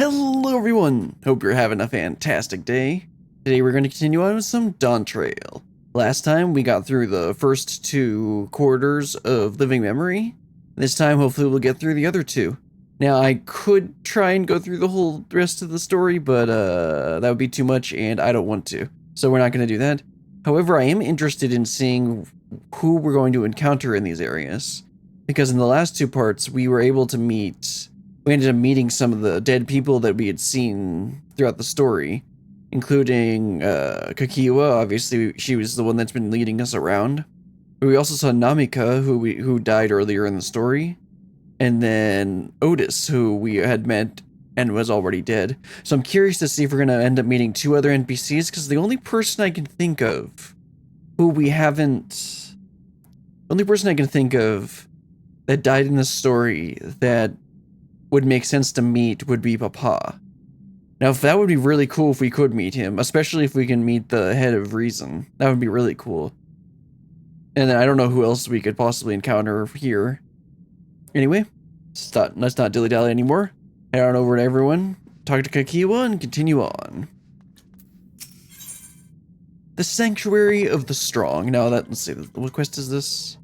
Hello everyone! Hope you're having a fantastic day. Today we're going to continue on with some Dawntrail. Last time we got through the first 2 quarters of Living Memory. This time hopefully we'll get through the other 2. Now I could try and go through the whole rest of the story, but that would be too much and I don't want to. So we're not going to do that. However, I am interested in seeing who we're going to encounter in these areas. Because in the last 2 parts we were able to meet... We ended up meeting some of the dead people that we had seen throughout the story, including Kakiwa. Obviously, she was the one that's been leading us around. But we also saw Namika, who died earlier in the story, and then Otis, who we had met and was already dead. So I'm curious to see if we're going to end up meeting 2 other NPCs, because the only person I can think of who we haven't... The only person I can think of that died in the story that would make sense to meet would be Papa. Now, if that would be really cool if we could meet him, especially if we can meet the head of Reason. That would be really cool. And then I don't know who else we could possibly encounter here. Anyway, let's not dilly-dally anymore. Head on over to everyone, talk to Kakiwa, and continue on. The Sanctuary of the Strong. Now let's see, what quest is this?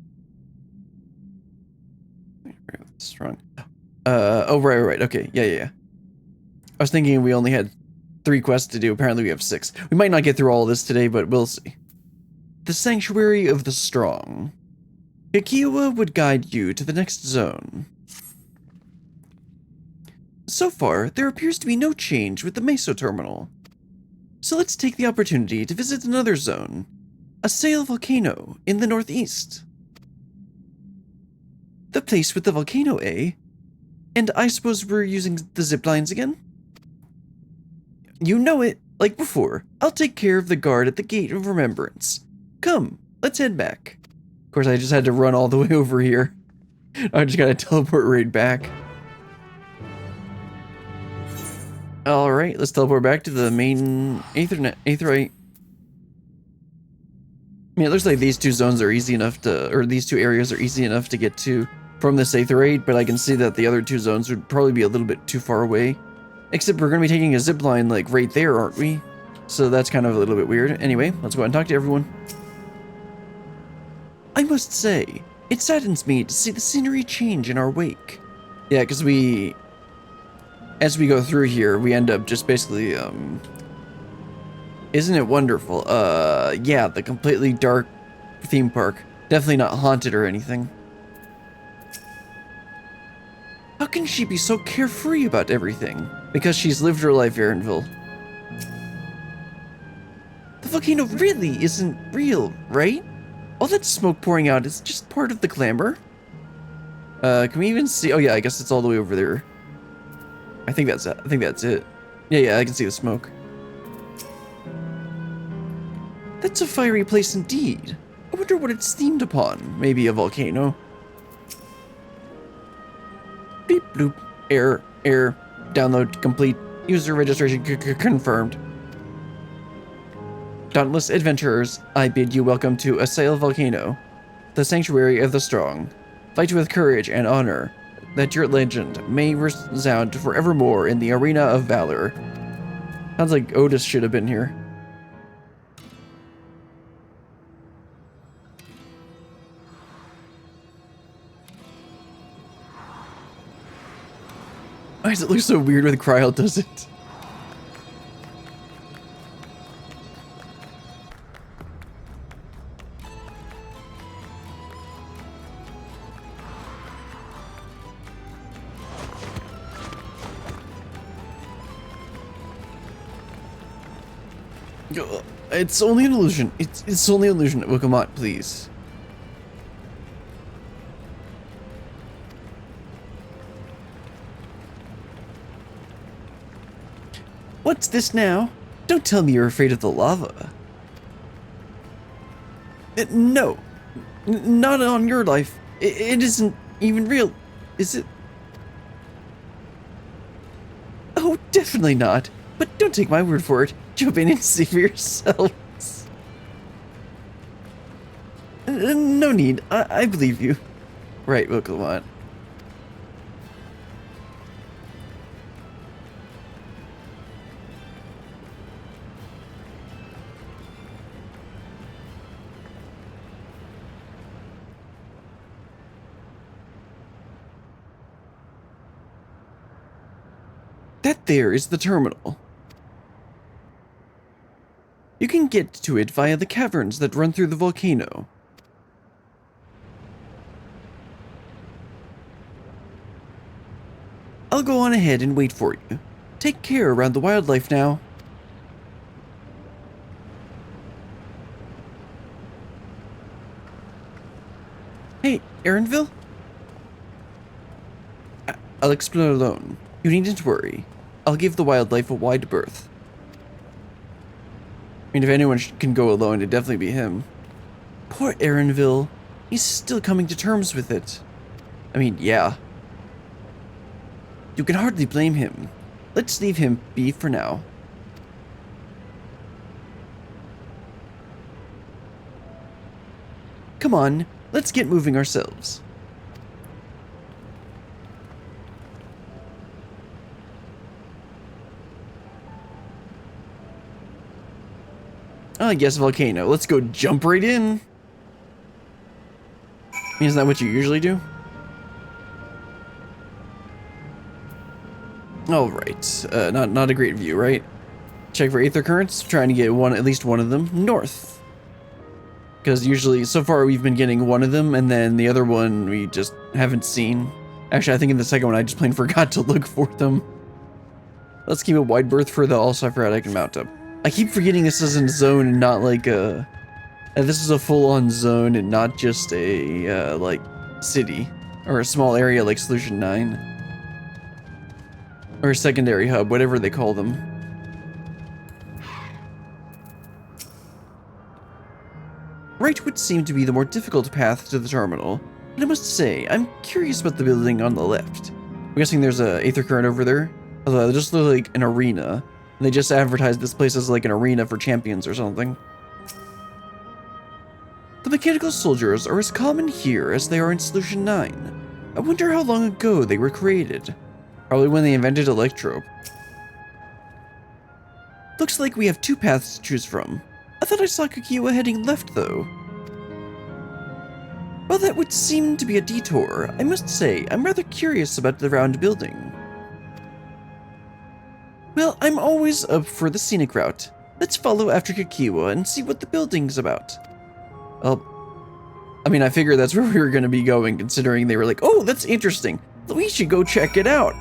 Strong. Oh, right. Okay, yeah. I was thinking we only had 3 quests to do. Apparently we have 6. We might not get through all of this today, but we'll see. The Sanctuary of the Strong. Kakiwa would guide you to the next zone. So far, there appears to be no change with the Meso terminal. So let's take the opportunity to visit another zone. Asyle Volcano in the northeast. The place with the volcano, eh? And I suppose we're using the zip lines again? You know it, like before. I'll take care of the guard at the Gate of Remembrance. Come, let's head back. Of course, I just had to run all the way over here. I just gotta teleport right back. Alright, let's teleport back to the main Aetherite. I mean, it looks like these 2 zones are easy enough to, or these 2 areas are easy enough to get to from this Aetherite, but I can see that the other 2 zones would probably be a little bit too far away. Except we're going to be taking a zip line like right there, aren't we? So that's kind of a little bit weird. Anyway, let's go ahead and talk to everyone. I must say, it saddens me to see the scenery change in our wake. Yeah, because as we go through here, we end up just basically, isn't it wonderful? Yeah, the completely dark theme park. Definitely not haunted or anything. How can she be so carefree about everything? Because she's lived her life, Erinville. The volcano really isn't real, right? All that smoke pouring out is just part of the glamour. Can we even see? Oh yeah, I guess it's all the way over there. I think that's it. Yeah, I can see the smoke. That's a fiery place indeed. I wonder what it's themed upon. Maybe a volcano. Beep bloop. Error. Download complete. User registration confirmed. Dauntless adventurers, I bid you welcome to Asyle Volcano, the Sanctuary of the Strong. Fight with courage and honor, that your legend may resound forevermore in the arena of valor. Sounds like Otis should have been here. Why does it look so weird with Cryle, does it? It's only an illusion. It's only an illusion. Oh, come on, please. What's this now? Don't tell me you're afraid of the lava. No. Not on your life. It isn't even real, is it? Oh, definitely not. But don't take my word for it. Jump in and see for yourselves. No need. I believe you. Right, well, come on. That there is the terminal. You can get to it via the caverns that run through the volcano. I'll go on ahead and wait for you. Take care around the wildlife now. Hey, Aaronville? I'll explore alone. You needn't worry. I'll give the wildlife a wide berth. I mean, if anyone can go alone, it'd definitely be him. Poor Aaronville. He's still coming to terms with it. I mean, yeah. You can hardly blame him. Let's leave him be for now. Come on, let's get moving ourselves. I guess volcano. Let's go jump right in. Isn't that what you usually do? All right. Not a great view, right? Check for aether currents. Trying to get at least one of them north. Because usually, so far we've been getting one of them, and then the other one we just haven't seen. Actually, I think in the second one I just plain forgot to look for them. Let's keep a wide berth for the also-phoretic and mount up. I keep forgetting this isn't a zone and not like a... this is a full-on zone and not just a, like, city. Or a small area like Solution 9. Or a secondary hub, whatever they call them. Right would seem to be the more difficult path to the terminal, but I must say, I'm curious about the building on the left. I'm guessing there's a aether current over there, although it just looks like an arena. And they just advertised this place as like an arena for champions or something. The mechanical soldiers are as common here as they are in Solution 9. I wonder how long ago they were created. Probably when they invented Electrope. Looks like we have two paths to choose from. I thought I saw Kukiwa heading left, though. Well, that would seem to be a detour. I must say, I'm rather curious about the round building. Well, I'm always up for the scenic route. Let's follow after Kukiwa and see what the building's about. Well, I mean, I figured that's where we were going to be going, considering they were like, oh, that's interesting. We should go check it out.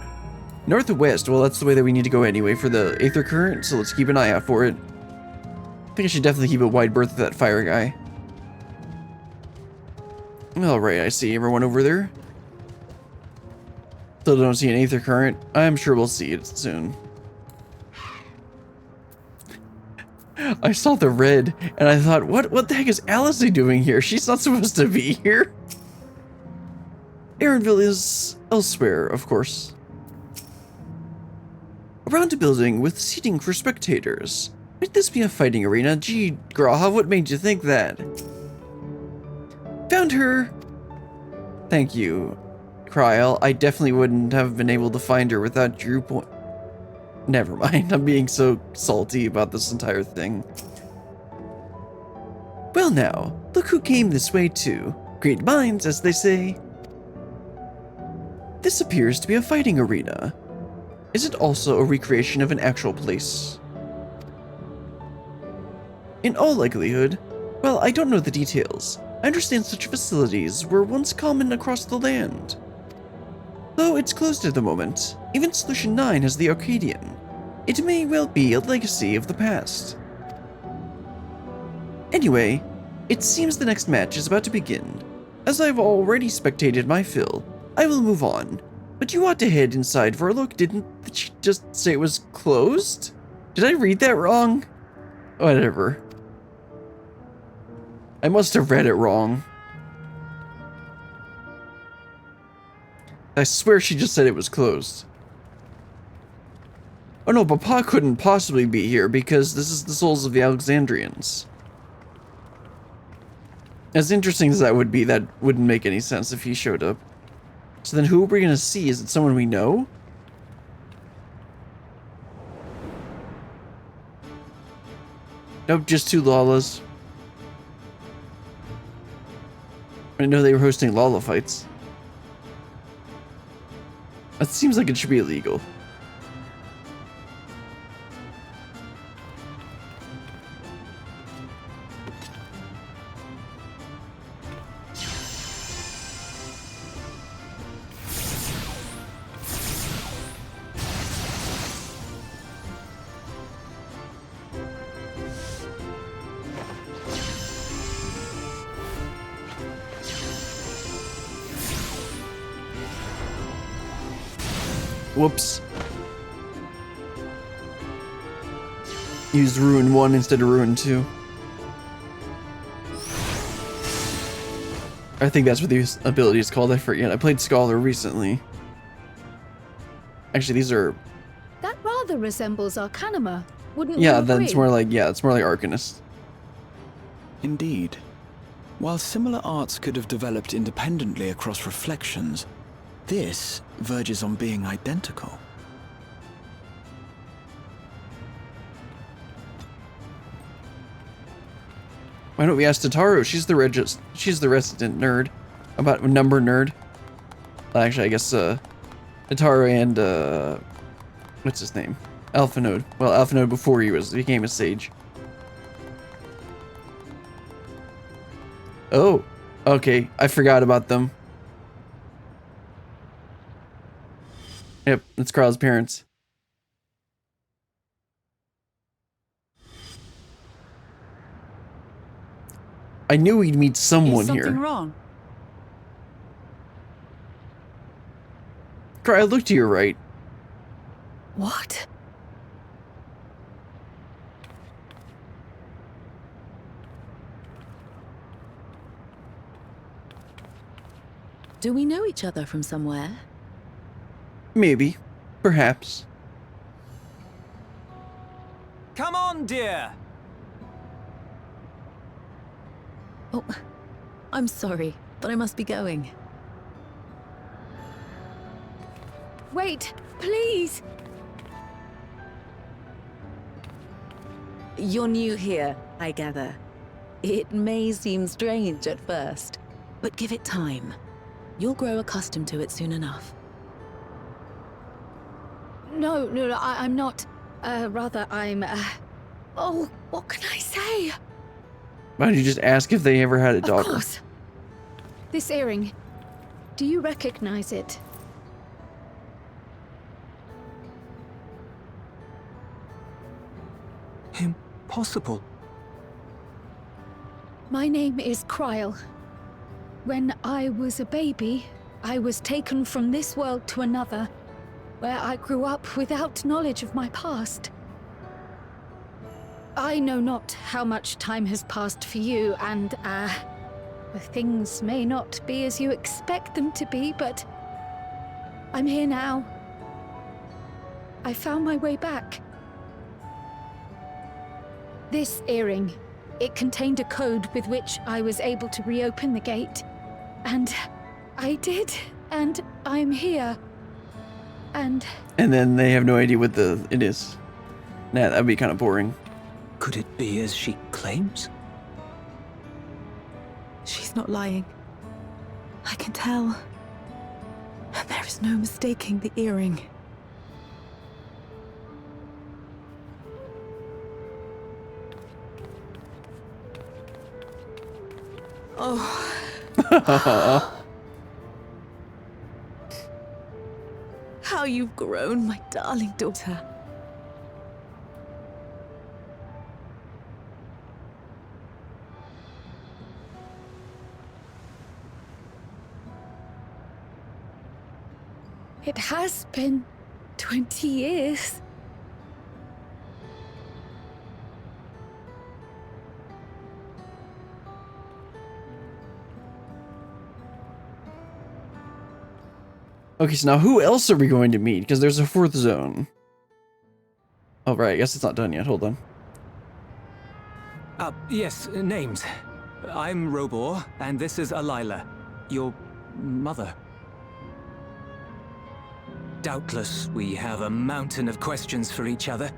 North or west? Well, that's the way that we need to go anyway for the aether current, so let's keep an eye out for it. I think I should definitely keep a wide berth for that fire guy. Alright, I see everyone over there. Still don't see an aether current. I'm sure we'll see it soon. I saw the red, and I thought, what the heck is Alice doing here? She's not supposed to be here. Aaronville is elsewhere, of course. Around a building with seating for spectators. Might this be a fighting arena? Gee, Graha, what made you think that? Found her! Thank you, Kryl. I definitely wouldn't have been able to find her without your point. Never mind, I'm being so salty about this entire thing. Well now, look who came this way too. Great minds, as they say. This appears to be a fighting arena. Is it also a recreation of an actual place? In all likelihood, well, I don't know the details. I understand such facilities were once common across the land. Though it's closed at the moment, even Solution 9 has the Arcadian. It may well be a legacy of the past. Anyway, it seems the next match is about to begin. As I've already spectated my fill, I will move on. But you ought to head inside for a look. Didn't she just say it was closed? Did I read that wrong? Whatever. I must have read it wrong. I swear she just said it was closed. Oh no, Papa couldn't possibly be here because this is the souls of the Alexandrians. As interesting as that would be, that wouldn't make any sense if he showed up. So then who are we gonna see? Is it someone we know? Nope, just two Lalas. I didn't know they were hosting Lala fights. That seems like it should be illegal. Whoops. Used Ruin 1 instead of Ruin 2. I think that's what the ability is called. I forget. I played Scholar recently. Actually, these are... That rather resembles Arcanima, wouldn't you Yeah, agree? that's more like... Yeah, it's more like Arcanist. Indeed. While similar arts could have developed independently across reflections, this verges on being identical. Why don't we ask Tataru? She's the resident nerd. About number nerd. Actually, I guess Tataru and what's his name? Alphanode. Well, Alphanode before he became a sage. Oh, okay. I forgot about them. Yep, it's Carl's parents. I knew we'd meet someone here. Is something wrong? Carl, look to your right. What? Do we know each other from somewhere? Maybe. Perhaps. Come on, dear! Oh, I'm sorry, but I must be going. Wait, please! You're new here, I gather. It may seem strange at first, but give it time. You'll grow accustomed to it soon enough. No, I'm not. Rather, I'm, Oh, what can I say? Why don't you just ask if they ever had a daughter? Of course. This earring. Do you recognize it? Impossible. My name is Kryl. When I was a baby, I was taken from this world to another, where I grew up without knowledge of my past. I know not how much time has passed for you, and, things may not be as you expect them to be, but I'm here now. I found my way back. This earring, it contained a code with which I was able to reopen the gate. And I did, and I'm here. And then they have no idea what it is. Nah, that'd be kind of boring. Could it be as she claims? She's not lying. I can tell. And there is no mistaking the earring. Oh. How you've grown, my darling daughter. it has been 20 years. Okay, so now who else are we going to meet? Because there's a fourth zone. Oh, right, I guess it's not done yet. Hold on. Yes, names. I'm Robor, and this is Alila, your mother. Doubtless, we have a mountain of questions for each other,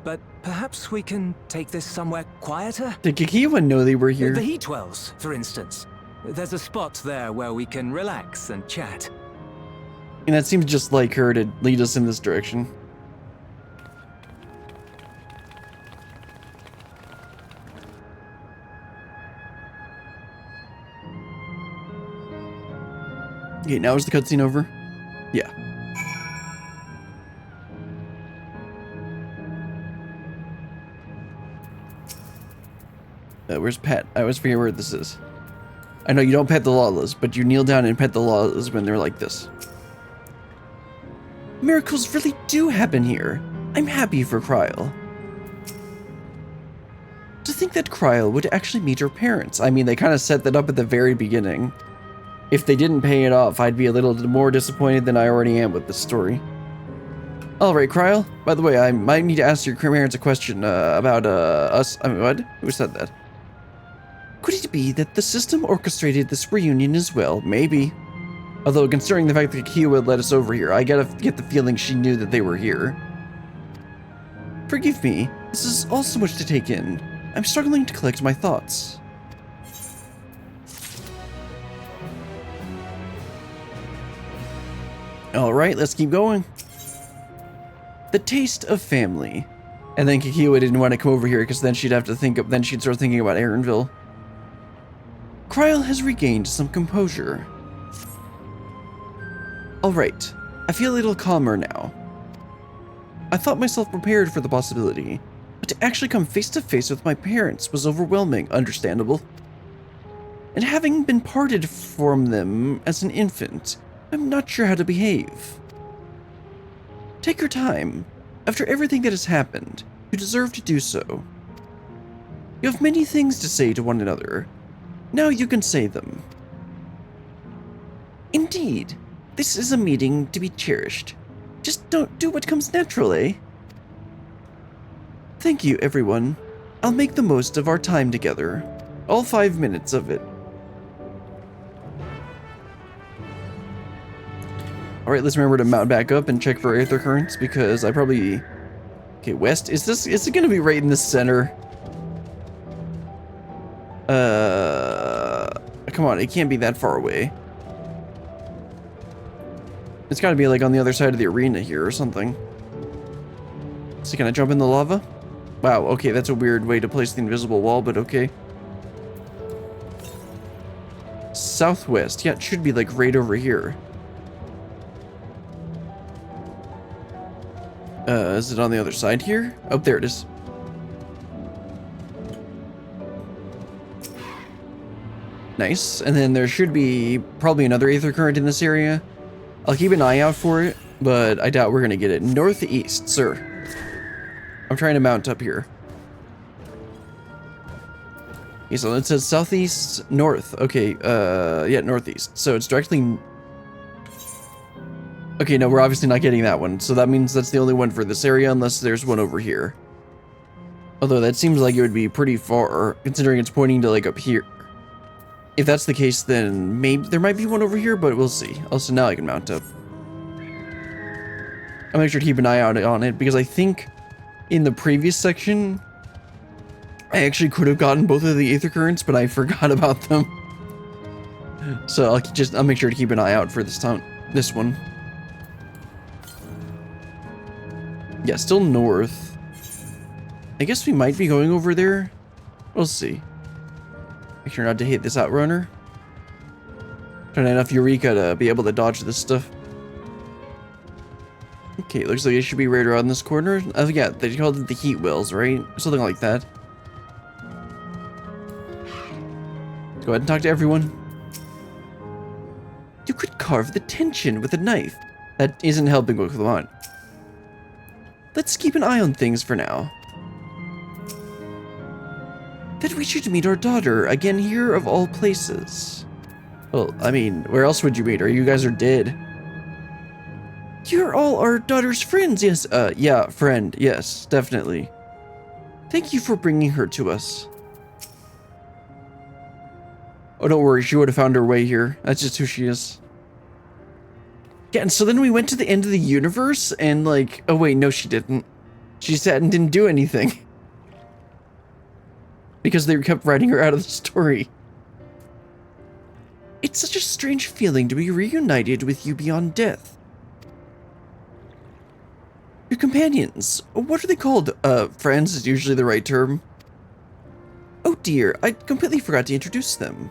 but perhaps we can take this somewhere quieter? Did Kikiwa know they were here? The Heat Wells, for instance. There's a spot there where we can relax and chat. And that seems just like her to lead us in this direction. Okay, now is the cutscene over? Yeah. Where's Pet? I always forget where this is. I know you don't pet the Lawless, but you kneel down and pet the Lawless when they're like this. Miracles really do happen here. I'm happy for Kryl. To think that Kryl would actually meet her parents. I mean, they kind of set that up at the very beginning. If they didn't pay it off, I'd be a little more disappointed than I already am with this story. Alright, Kryl. By the way, I might need to ask your parents a question about us. I mean, what? Who said that? Could it be that the system orchestrated this reunion as well? Maybe. Although, considering the fact that Kiyua led us over here, I gotta get the feeling she knew that they were here. Forgive me. This is all so much to take in. I'm struggling to collect my thoughts. Alright, let's keep going. The taste of family. And then Kikua didn't want to come over here because then she'd have to then she'd start thinking about Aaronville. Kryl has regained some composure. Alright, I feel a little calmer now. I thought myself prepared for the possibility, but to actually come face to face with my parents was overwhelming, understandable. And having been parted from them as an infant, I'm not sure how to behave. Take your time. After everything that has happened, you deserve to do so. You have many things to say to one another. Now you can say them. Indeed, this is a meeting to be cherished. Just don't do what comes natural, eh? Thank you, everyone. I'll make the most of our time together. All 5 minutes of it. Alright, let's remember to mount back up and check for aether currents, because I probably... Okay, west. Is it gonna be right in the center? Come on, it can't be that far away. It's gotta be like on the other side of the arena here or something. So can I jump in the lava? Wow, okay, that's a weird way to place the invisible wall, but okay. Southwest. Yeah, it should be like right over here. Is it on the other side here? Oh, there it is. Nice. And then there should be probably another aether current in this area. I'll keep an eye out for it, but I doubt we're gonna get it. Northeast, sir. I'm trying to mount up here. Okay, so it says southeast, north. Okay, yeah, northeast. So it's directly... Okay, no, we're obviously not getting that one. So that means that's the only one for this area, unless there's one over here. Although that seems like it would be pretty far, considering it's pointing to like up here. If that's the case, then maybe there might be one over here, but we'll see. Also, now I can mount up. I'll make sure to keep an eye out on it, because I think in the previous section, I actually could have gotten both of the aether currents, but I forgot about them. So I'll make sure to keep an eye out for this one. Yeah, still north. I guess we might be going over there. We'll see. Make sure not to hit this outrunner. Turn enough Eureka to be able to dodge this stuff. Okay, looks like it should be right around this corner. Oh yeah, they called it the heat wells, right? Something like that. Go ahead and talk to everyone. You could carve the tension with a knife. That isn't helping with the on. Let's keep an eye on things for now. That we should meet our daughter again here of all places. Well, I mean, where else would you meet her? You guys are dead. You're all our daughter's friends, yes. Yeah, friend, yes, definitely. Thank you for bringing her to us. Oh, don't worry, she would have found her way here. That's just who she is. Yeah, and so then we went to the end of the universe, and like, oh wait, no she didn't. She sat and didn't do anything. Because they kept writing her out of the story. It's such a strange feeling to be reunited with you beyond death. Your companions, what are they called? Friends is usually the right term. Oh dear, I completely forgot to introduce them.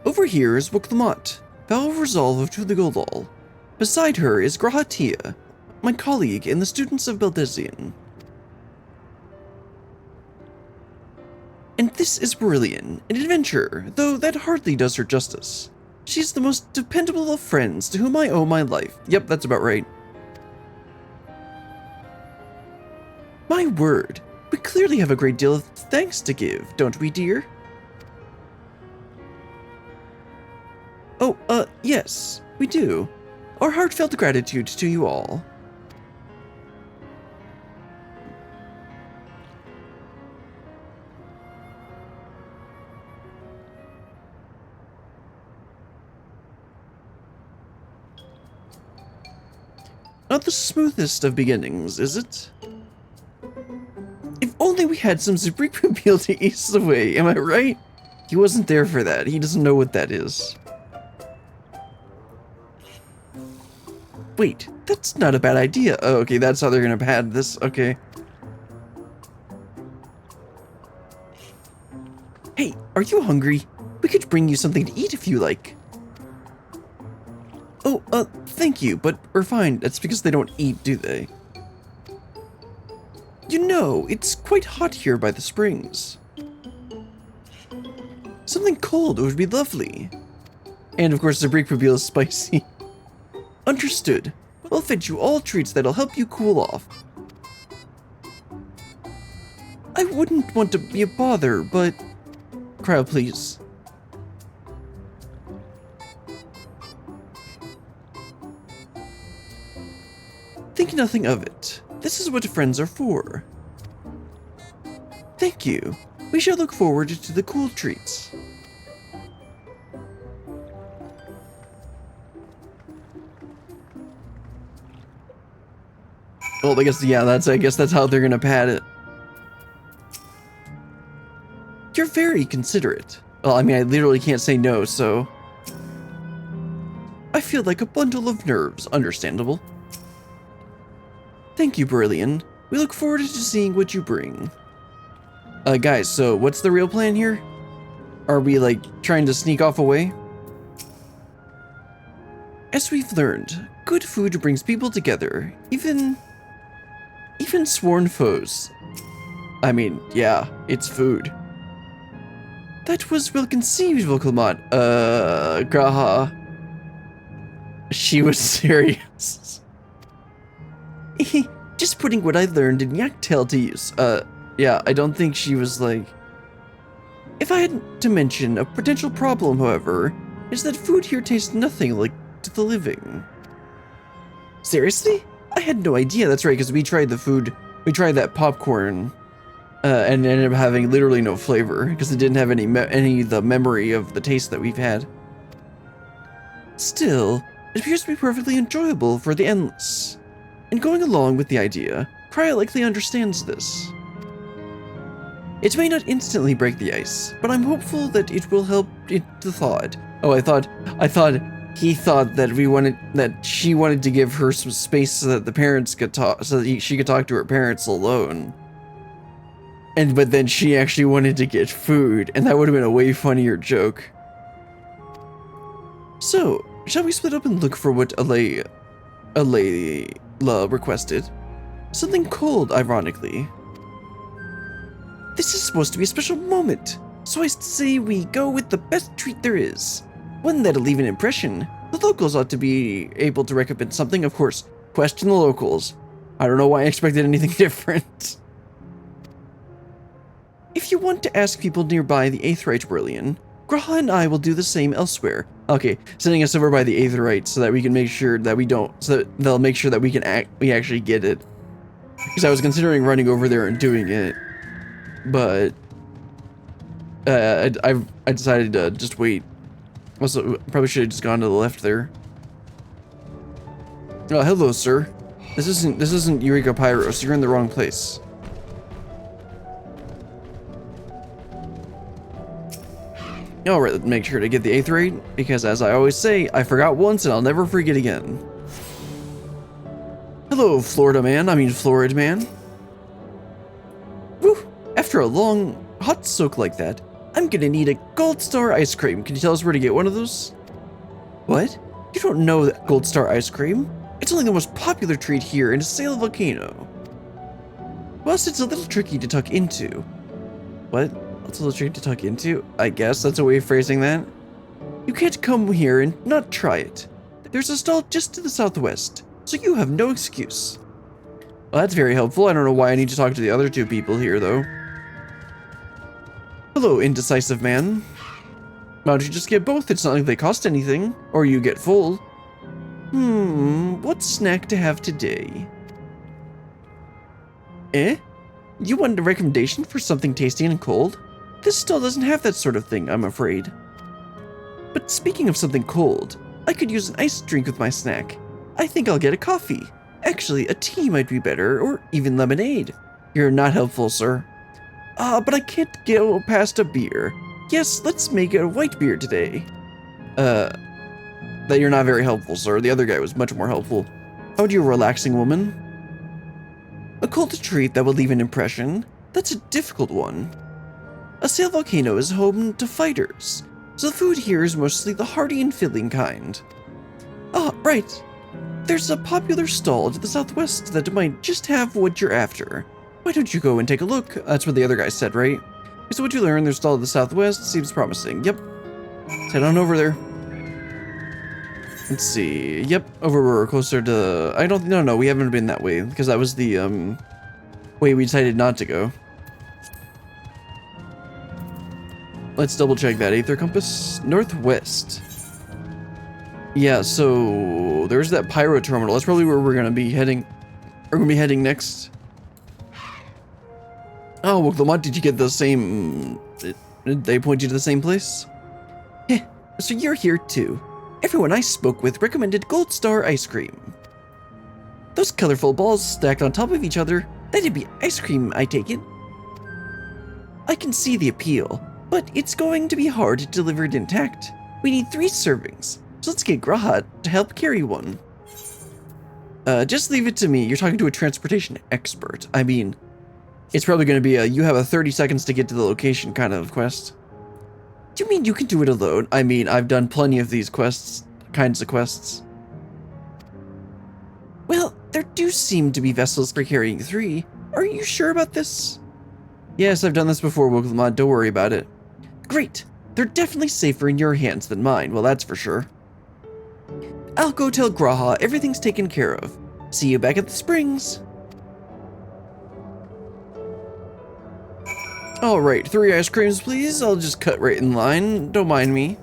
Over here is Wuklamot, Vow of Resolve of Tuligolol. Beside her is Grahatia, my colleague in the Students of Beldezian. And this is Brillian, an adventurer, though that hardly does her justice. She's the most dependable of friends to whom I owe my life. Yep, that's about right. My word, we clearly have a great deal of thanks to give, don't we, dear? Oh, yes, we do. Our heartfelt gratitude to you all. Not the smoothest of beginnings, is it? If only we had some Zabrik Reveal to ease the way, am I right? He wasn't there for that. He doesn't know what that is. Wait, that's not a bad idea. Oh, okay, that's how they're gonna pad this. Okay. Hey, are you hungry? We could bring you something to eat if you like. Oh, thank you, but we're fine. That's because they don't eat, do they? You know, it's quite hot here by the springs. Something cold would be lovely. And of course, the Zabrik Reveal is spicy. Understood. I'll fetch you all treats that'll help you cool off. I wouldn't want to be a bother, but... Cryo, please. Think nothing of it. This is what friends are for. Thank you. We shall look forward to the cool treats. Well, I guess, yeah, I guess that's how they're gonna pad it. You're very considerate. Well, I mean, I literally can't say no, so... I feel like a bundle of nerves, understandable. Thank you, Brilliant. We look forward to seeing what you bring. Guys, so what's the real plan here? Are we, like, trying to sneak off away? As we've learned, good food brings people together, even sworn foes. I mean, yeah, it's food. That was well conceived, Volcamot. Graha. She was serious. Just putting what I learned in Yaktail to use. Yeah, I don't think she was like... If I had to mention a potential problem, however, is that food here tastes nothing like to the living. Seriously? I had no idea. That's right, because we tried the food, we tried that popcorn, and it ended up having literally no flavor, because it didn't have any of the memory of the taste that we've had. Still, it appears to be perfectly enjoyable for the endless. And going along with the idea, Cryo likely understands this. It may not instantly break the ice, but I'm hopeful that it will help it to thaw it. Oh, I thought he thought that she wanted to give her some space so that the parents could talk, so that she could talk to her parents alone. But then she actually wanted to get food, and that would have been a way funnier joke. So, shall we split up and look for what Layla requested? Something cold, ironically. This is supposed to be a special moment, so I say we go with the best treat there is. One that'll leave an impression. The locals ought to be able to recommend something, of course. Question the locals. I don't know why I expected anything different. If you want to ask people nearby the Aetheryte Brilliant, Graha and I will do the same elsewhere. Okay, sending us over by the Aetheryte so that we can make sure that so that they'll make sure that we actually get it. Because I was considering running over there and doing it, but I decided to just wait. Also, probably should have just gone to the left there. Oh, hello, sir. This isn't Eureka Pyros. You're in the wrong place. Alright, let's make sure to get the Aetheryte, because as I always say, I forgot once and I'll never forget again. Hello, Florid man. Whew, after a long, hot soak like that, I'm gonna need a Gold Star ice cream. Can you tell us where to get one of those? What? You don't know that Gold Star ice cream? It's only the most popular treat here in Asyle Volcano. Plus, it's a little tricky to tuck into. What? What's a little tricky to tuck into? I guess that's a way of phrasing that. You can't come here and not try it. There's a stall just to the southwest, so you have no excuse. Well, that's very helpful. I don't know why I need to talk to the other two people here, though. Hello, indecisive man. Why don't you just get both? It's not like they cost anything. Or you get full. What snack to have today? Eh? You wanted a recommendation for something tasty and cold? This stall doesn't have that sort of thing, I'm afraid. But speaking of something cold, I could use an iced drink with my snack. I think I'll get a coffee. Actually, a tea might be better, or even lemonade. You're not helpful, sir. But I can't go past a beer. Yes, let's make it a white beer today. That you're not very helpful, sir. The other guy was much more helpful. How would you, relaxing woman? A cold treat that will leave an impression? That's a difficult one. Asyle Volcano is home to fighters, so the food here is mostly the hearty and filling kind. Ah, right. There's a popular stall to the southwest that might just have what you're after. Why don't you go and take a look? That's what the other guy said, right? So what you learn, their stall to the southwest seems promising. Yep. Let's head on over there. Let's see. Yep, over closer to... No, we haven't been that way, because that was the, way we decided not to go. Let's double check that. Aether compass. Northwest. Yeah, so... there's that pyro terminal. That's probably where we're gonna be heading. We're gonna be heading next. Oh, well, Lamont, did you get the same... Did they point you to the same place? Heh, so you're here too. Everyone I spoke with recommended Gold Star ice cream. Those colorful balls stacked on top of each other, that'd be ice cream, I take it. I can see the appeal, but it's going to be hard to deliver it intact. We need 3 servings, so let's get Grahat to help carry one. Just leave it to me. You're talking to a transportation expert. I mean, it's probably going to be a you have 30 seconds to get to the location kind of quest. Do you mean you can do it alone? I mean, I've done plenty of these kinds of quests. Well, there do seem to be vessels for carrying 3. Are you sure about this? Yes, I've done this before, Wokelmod. Don't worry about it. Great. They're definitely safer in your hands than mine. Well, that's for sure. I'll go tell Graha everything's taken care of. See you back at the springs. Alright, 3 ice creams, please. I'll just cut right in line. Don't mind me.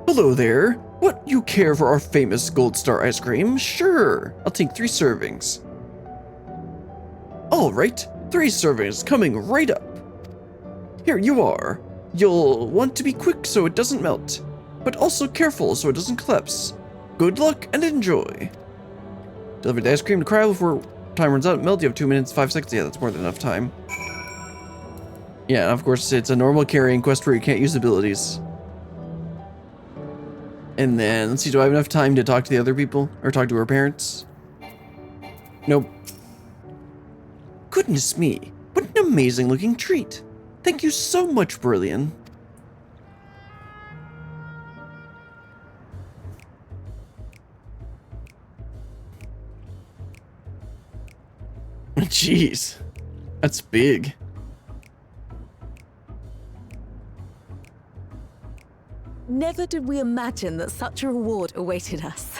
Hello there. What, you care for our famous Gold Star ice cream? Sure. I'll take 3 servings. Alright, 3 servings coming right up. Here you are. You'll want to be quick so it doesn't melt, but also careful so it doesn't collapse. Good luck and enjoy. Deliver the ice cream to Cryo before time runs out. Melt, you have 2 minutes, 5 seconds. Yeah, that's more than enough time. Yeah, of course, it's a normal carrying quest where you can't use abilities. And then, let's see, do I have enough time to talk to the other people? Or talk to her parents? Nope. Goodness me, what an amazing looking treat. Thank you so much, Brilliant. Jeez, that's big. Never did we imagine that such a reward awaited us.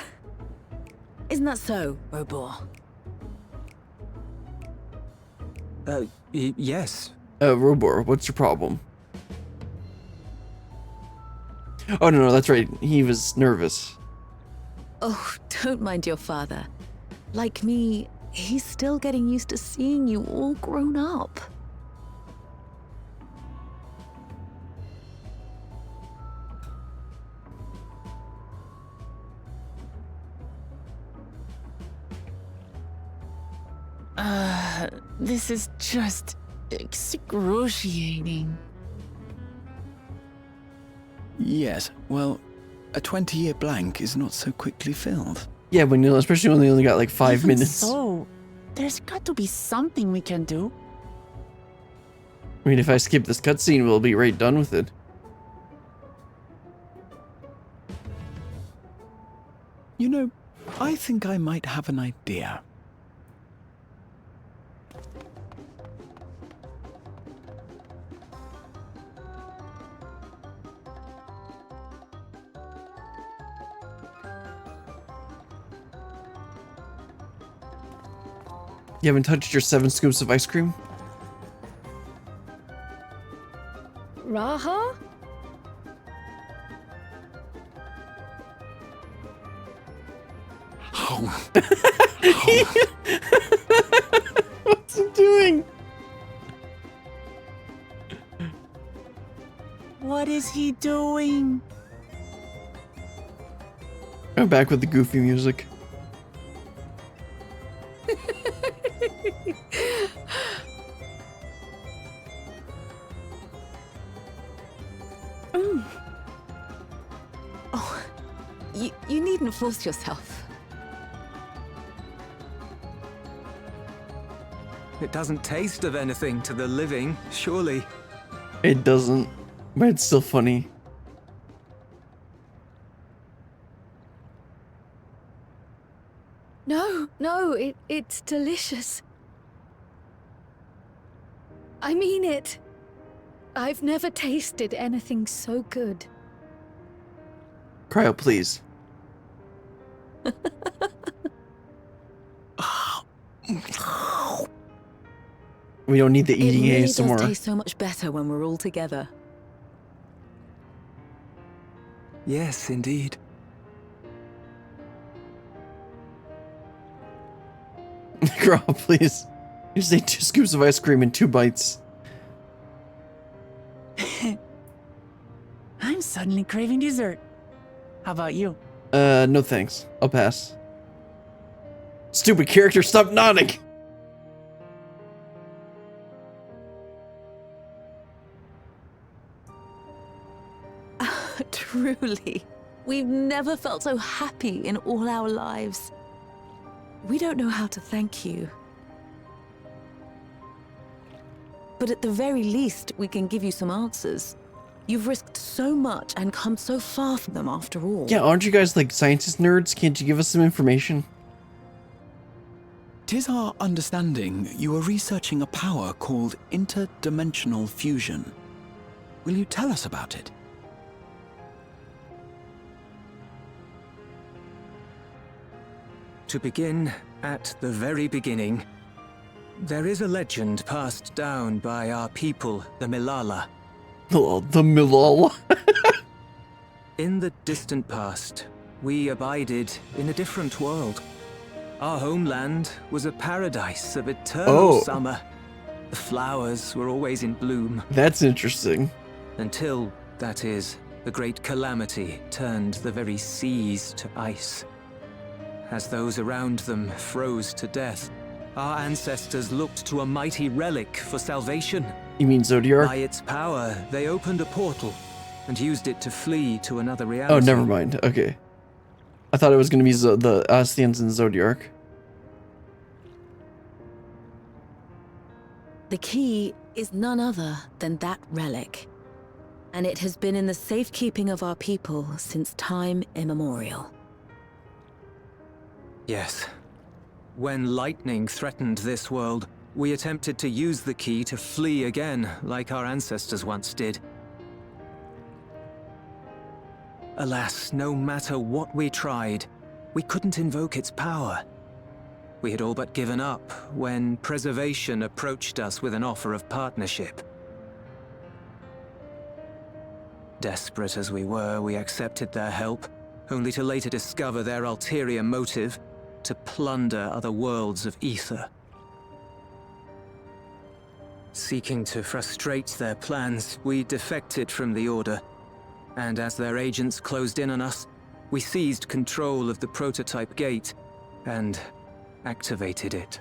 Isn't that so, Robor? Yes. Robor, what's your problem? Oh, no, that's right. He was nervous. Oh, don't mind your father. Like me, he's still getting used to seeing you all grown up. This is just excruciating. Yes, well, a 20-year blank is not so quickly filled. Yeah, when especially when they only got like 5 Even minutes. So, there's got to be something we can do. I mean, if I skip this cutscene, we'll be right done with it. You know, I think I might have an idea. You haven't touched your 7 scoops of ice cream? Raha? What's he doing? What is he doing? I'm back with the goofy music. Oh, you needn't force yourself. It doesn't taste of anything to the living, surely. It doesn't, but it's still funny. No, it's delicious. I mean it. I've never tasted anything so good. Cryo, please. We don't need the It eating really ASMR. does taste so much better when we're all together. Yes, indeed. Cryo, please. You just ate 2 scoops of ice cream in 2 bites. I'm suddenly craving dessert. How about you? No thanks. I'll pass. Stupid character, stop nodding! Truly, we've never felt so happy in all our lives. We don't know how to thank you. But at the very least, we can give you some answers. You've risked so much and come so far from them after all. Yeah, aren't you guys like scientist nerds? Can't you give us some information? 'Tis our understanding you are researching a power called interdimensional fusion. Will you tell us about it? To begin at the very beginning, there is a legend passed down by our people, the Milala. Oh, the Milala. In the distant past, we abided in a different world. Our homeland was a paradise of eternal summer. The flowers were always in bloom. That's interesting. Until, that is, the great calamity turned the very seas to ice. As those around them froze to death, our ancestors looked to a mighty relic for salvation. You mean Zodiac? By its power, they opened a portal and used it to flee to another reality. Oh, never mind. Okay. I thought it was going to be the Ascians and Zodiac. The key is none other than that relic. And it has been in the safekeeping of our people since time immemorial. Yes. When lightning threatened this world, we attempted to use the key to flee again, like our ancestors once did. Alas, no matter what we tried, we couldn't invoke its power. We had all but given up when Preservation approached us with an offer of partnership. Desperate as we were, we accepted their help, only to later discover their ulterior motive: to plunder other worlds of ether. Seeking to frustrate their plans, we defected from the Order, and as their agents closed in on us, we seized control of the prototype gate and activated it.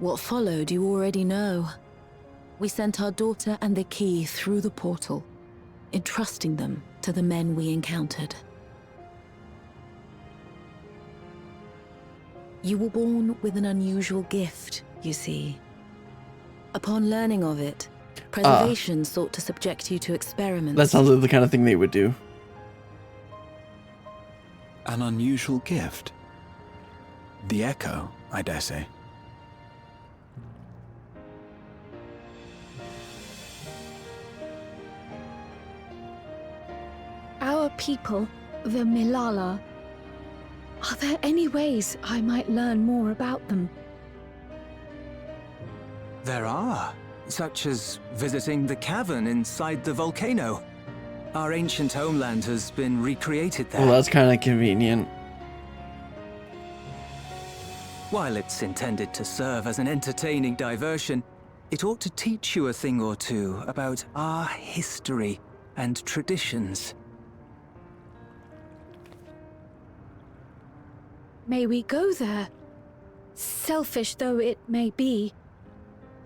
What followed you already know. We sent our daughter and the key through the portal, entrusting them to the men we encountered. You were born with an unusual gift, you see. Upon learning of it, Preservation sought to subject you to experiments. That sounds like the kind of thing they would do. An unusual gift. The echo, I dare say. Our people, the Milala, Are there any ways I might learn more about them? There are, such as visiting the cavern inside the volcano. Our ancient homeland has been recreated there. Well, that's kind of convenient. While it's intended to serve as an entertaining diversion, it ought to teach you a thing or two about our history and traditions. May we go there? Selfish though it may be,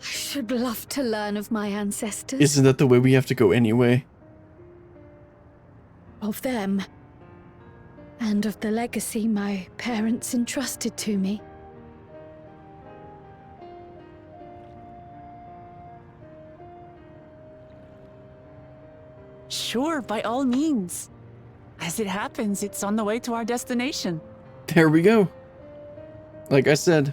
I should love to learn of my ancestors. Isn't that the way we have to go anyway? Of them. And of the legacy my parents entrusted to me. Sure, by all means. As it happens, it's on the way to our destination. There we go. Like I said.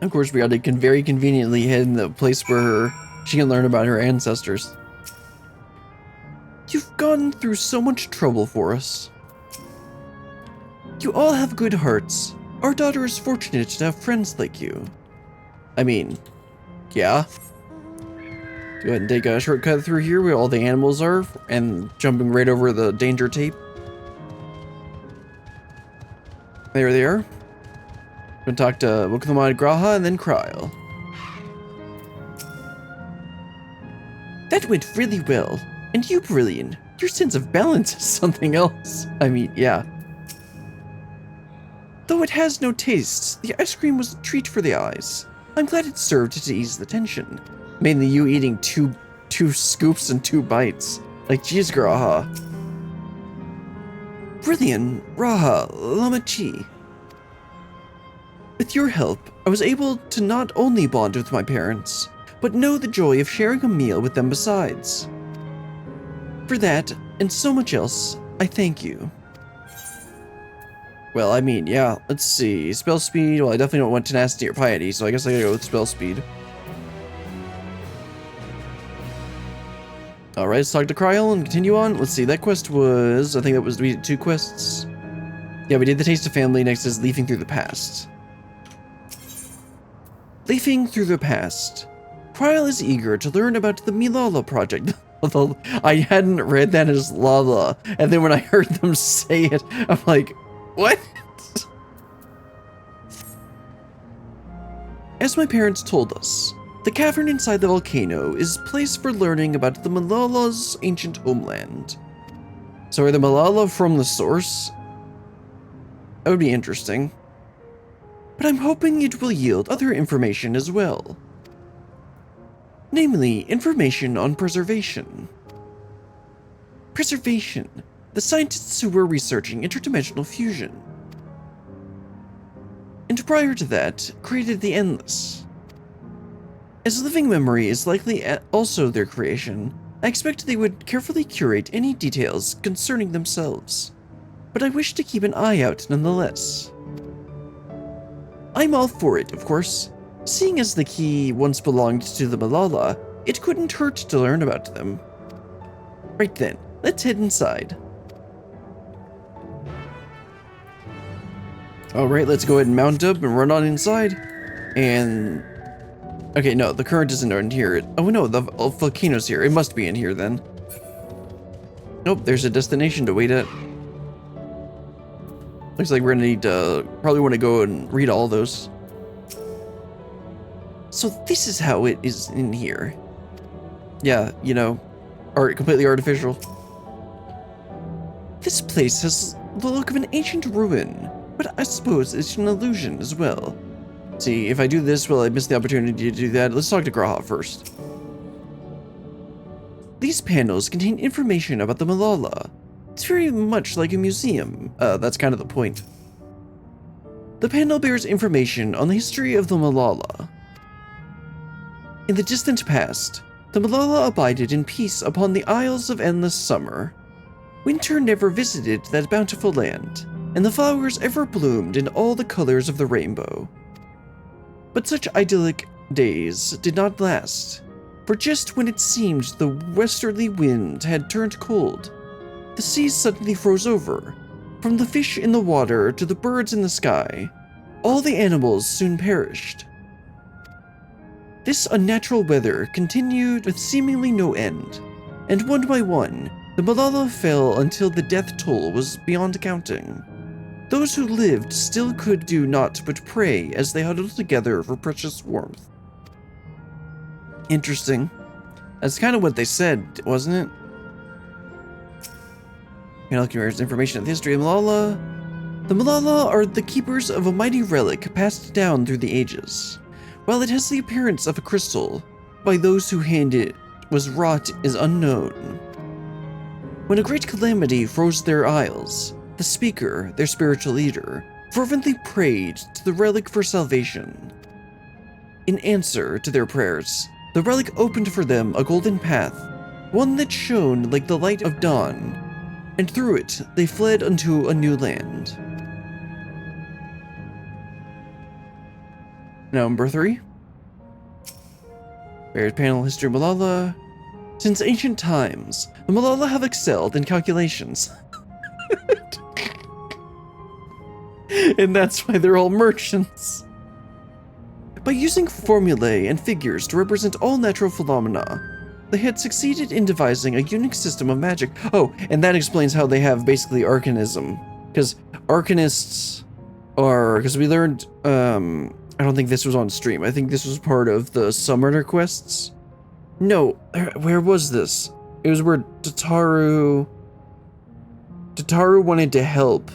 Of course, we gotta very conveniently head in the place where she can learn about her ancestors. You've gone through so much trouble for us. You all have good hearts. Our daughter is fortunate to have friends like you. I mean, yeah. Go ahead and take a shortcut through here where all the animals are, and jumping right over the danger tape. There they are. Gonna talk to Wuklamad Graha and then Kryl. That went really well. And you, Brilliant. Your sense of balance is something else. I mean, yeah. Though it has no taste, the ice cream was a treat for the eyes. I'm glad it served to ease the tension. Mainly you eating two scoops and 2 bites. Like, geez, Graha. Brilliant, Raha, Lamachi. With your help, I was able to not only bond with my parents, but know the joy of sharing a meal with them besides. For that, and so much else, I thank you. Well, I mean, yeah, let's see. Spell speed, well, I definitely don't want tenacity or piety, so I guess I gotta go with spell speed. Alright, let's talk to Kryl and continue on. Let's see, that quest was, I think that was, we did 2 quests. Yeah, we did the Taste of Family, next is Leafing Through the Past. Leafing Through the Past. Kryl is eager to learn about the Milala project. Although I hadn't read that as Lala, and then when I heard them say it, I'm like, what? As my parents told us, the cavern inside the volcano is a place for learning about the Malala's ancient homeland. So are the Malala from the source? That would be interesting. But I'm hoping it will yield other information as well. Namely, information on preservation. Preservation, the scientists who were researching interdimensional fusion. And prior to that, created the Endless. As living memory is likely also their creation, I expect they would carefully curate any details concerning themselves. But I wish to keep an eye out nonetheless. I'm all for it, of course. Seeing as the key once belonged to the Malala, it couldn't hurt to learn about them. Right then, let's head inside. Alright, let's go ahead and mount up and run on inside. And... okay, no, the current isn't in here. Oh no, the volcano's here. It must be in here then. Nope, there's a destination to wait at. Looks like we're gonna need to... probably want to go and read all those. So this is how it is in here. Yeah, you know, completely artificial. This place has the look of an ancient ruin, but I suppose it's an illusion as well. See, if I do this, will I miss the opportunity to do that? Let's talk to Graha first. These panels contain information about the Malala. It's very much like a museum. That's kind of the point. The panel bears information on the history of the Malala. In the distant past, the Malala abided in peace upon the Isles of Endless Summer. Winter never visited that bountiful land, and the flowers ever bloomed in all the colors of the rainbow. But such idyllic days did not last, for just when it seemed the westerly wind had turned cold, the seas suddenly froze over. From the fish in the water to the birds in the sky, all the animals soon perished. This unnatural weather continued with seemingly no end, and one by one, the Malala fell until the death toll was beyond counting. Those who lived still could do naught but pray as they huddled together for precious warmth. Interesting. That's kind of what they said, wasn't it? Accumulates information of the history of Malala. The Malala are the keepers of a mighty relic passed down through the ages. While it has the appearance of a crystal, by those whose hand it was wrought is unknown. When a great calamity froze their isles, the speaker, their spiritual leader, fervently prayed to the relic for salvation. In answer to their prayers, the relic opened for them a golden path, one that shone like the light of dawn, and through it they fled unto a new land. Number 3. Various panel history of Malala. Since ancient times, the Malala have excelled in calculations. And that's why they're all merchants. By using formulae and figures to represent all natural phenomena, they had succeeded in devising a unique system of magic. Oh, and that explains how they have basically arcanism. Because arcanists are... Because we learned... I don't think this was on stream. I think this was part of the Summoner quests. No, where was this? It was where Tataru wanted to help.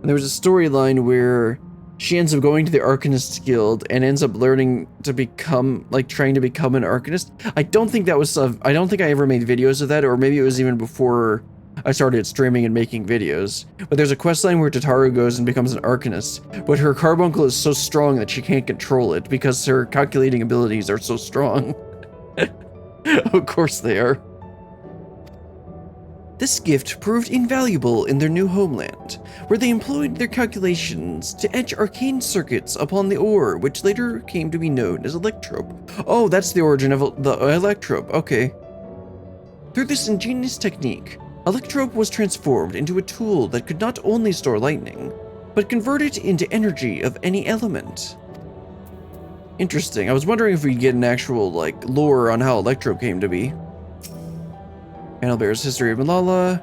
And there was a storyline where she ends up going to the Arcanist Guild and ends up learning to become, like, trying to become an Arcanist. I don't think that was, I don't think I ever made videos of that, or maybe it was even before I started streaming and making videos. But there's a questline where Tataru goes and becomes an Arcanist, but her carbuncle is so strong that she can't control it because her calculating abilities are so strong. Of course they are. This gift proved invaluable in their new homeland, where they employed their calculations to etch arcane circuits upon the ore, which later came to be known as electrope. Oh, that's the origin of the electrope, okay. Through this ingenious technique, electrope was transformed into a tool that could not only store lightning, but convert it into energy of any element. Interesting. I was wondering if we could get an actual, like, lore on how electrope came to be. Panel bears history of Malala.